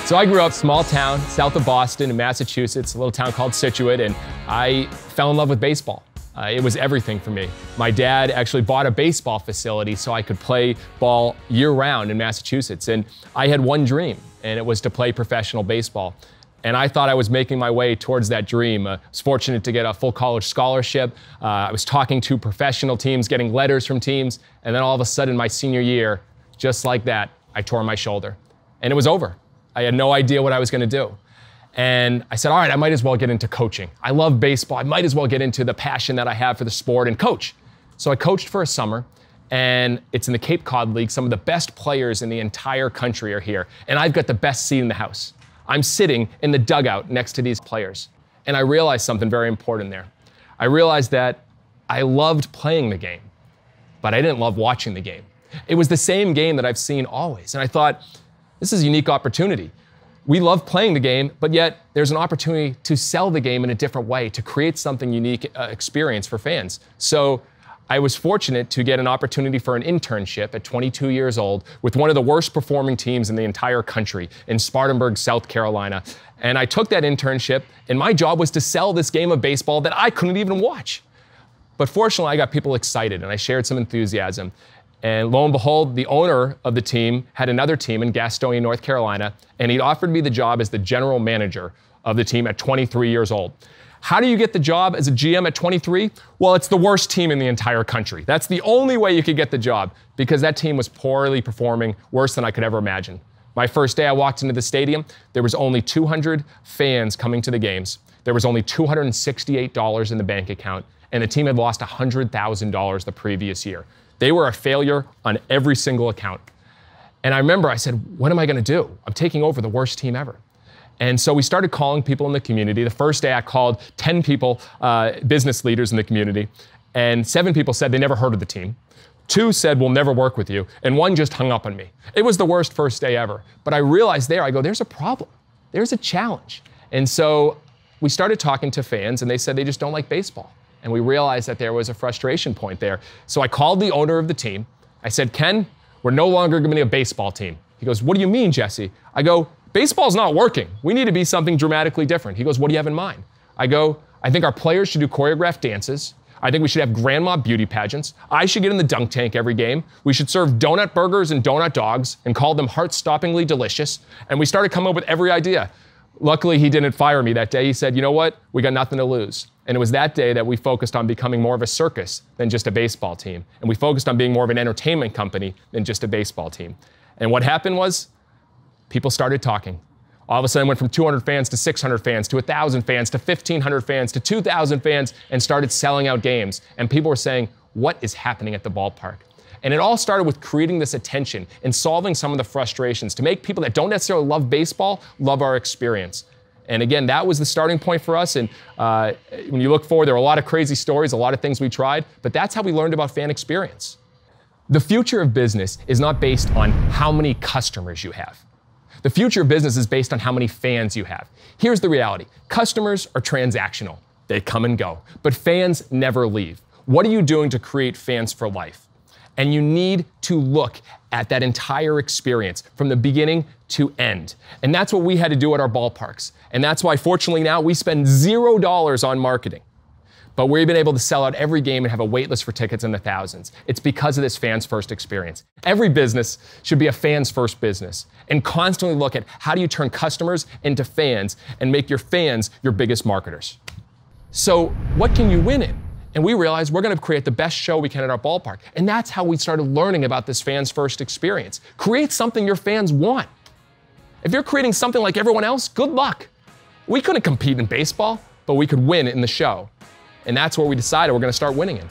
So I grew up small town, south of Boston in Massachusetts, a little town called Scituate, and I fell in love with baseball. It was everything for me. My dad actually bought a baseball facility so I could play ball year-round in Massachusetts, and I had one dream, and it was to play professional baseball. And I thought I was making my way towards that dream. I was fortunate to get a full college scholarship. I was talking to professional teams, getting letters from teams, and then all of a sudden my senior year, just like that, I tore my shoulder. And it was over. I had no idea what I was gonna do. And I said, all right, I might as well get into coaching. I love baseball. I might as well get into the passion that I have for the sport and coach. So I coached for a summer, and it's in the Cape Cod League. Some of the best players in the entire country are here, and I've got the best seat in the house. I'm sitting in the dugout next to these players. And I realized something very important there. I realized that I loved playing the game, but I didn't love watching the game. It was the same game that I've seen always. And I thought, this is a unique opportunity. We love playing the game, but yet there's an opportunity to sell the game in a different way, to create something unique experience for fans. So I was fortunate to get an opportunity for an internship at 22 years old with one of the worst performing teams in the entire country in Spartanburg, South Carolina. And I took that internship, and my job was to sell this game of baseball that I couldn't even watch. But fortunately, I got people excited, and I shared some enthusiasm. And lo and behold, the owner of the team had another team in Gastonia, North Carolina, and he'd offered me the job as the general manager of the team at 23 years old. How do you get the job as a GM at 23? Well, it's the worst team in the entire country. That's the only way you could get the job, because that team was poorly performing, worse than I could ever imagine. My first day I walked into the stadium, there was only 200 fans coming to the games. There was only $268 in the bank account, and the team had lost $100,000 the previous year. They were a failure on every single account. And I remember I said, what am I gonna do? I'm taking over the worst team ever. And so we started calling people in the community. The first day I called 10 people, business leaders in the community, and 7 people said they never heard of the team. 2 said, we'll never work with you, and 1 just hung up on me. It was the worst first day ever. But I realized there, I go, there's a problem. There's a challenge. And so we started talking to fans, and they said they just don't like baseball. And we realized that there was a frustration point there. So I called the owner of the team. I said, Ken, we're no longer gonna be a baseball team. He goes, what do you mean, Jesse? I go, baseball's not working. We need to be something dramatically different. He goes, what do you have in mind? I go, I think our players should do choreographed dances. I think we should have grandma beauty pageants. I should get in the dunk tank every game. We should serve donut burgers and donut dogs and call them heart-stoppingly delicious. And we started coming up with every idea. Luckily, he didn't fire me that day. He said, you know what? We got nothing to lose. And it was that day that we focused on becoming more of a circus than just a baseball team. And we focused on being more of an entertainment company than just a baseball team. And what happened was, people started talking. All of a sudden, it went from 200 fans to 600 fans to 1,000 fans to 1,500 fans to 2,000 fans, and started selling out games. And people were saying, what is happening at the ballpark? And it all started with creating this attention and solving some of the frustrations to make people that don't necessarily love baseball love our experience. And again, that was the starting point for us. And when you look forward, there were a lot of crazy stories, a lot of things we tried, but that's how we learned about fan experience. The future of business is not based on how many customers you have. The future of business is based on how many fans you have. Here's the reality. Customers are transactional. They come and go, but fans never leave. What are you doing to create fans for life? And you need to look at that entire experience from the beginning to end. And that's what we had to do at our ballparks. And that's why, fortunately, now we spend $0 on marketing. But we've been able to sell out every game and have a wait list for tickets in the thousands. It's because of this fans first experience. Every business should be a fans first business and constantly look at how do you turn customers into fans and make your fans your biggest marketers. So what can you win in? And we realized we're gonna create the best show we can at our ballpark. And that's how we started learning about this fans first experience. Create something your fans want. If you're creating something like everyone else, good luck. We couldn't compete in baseball, but we could win in the show. And that's where we decided we're gonna start winning in.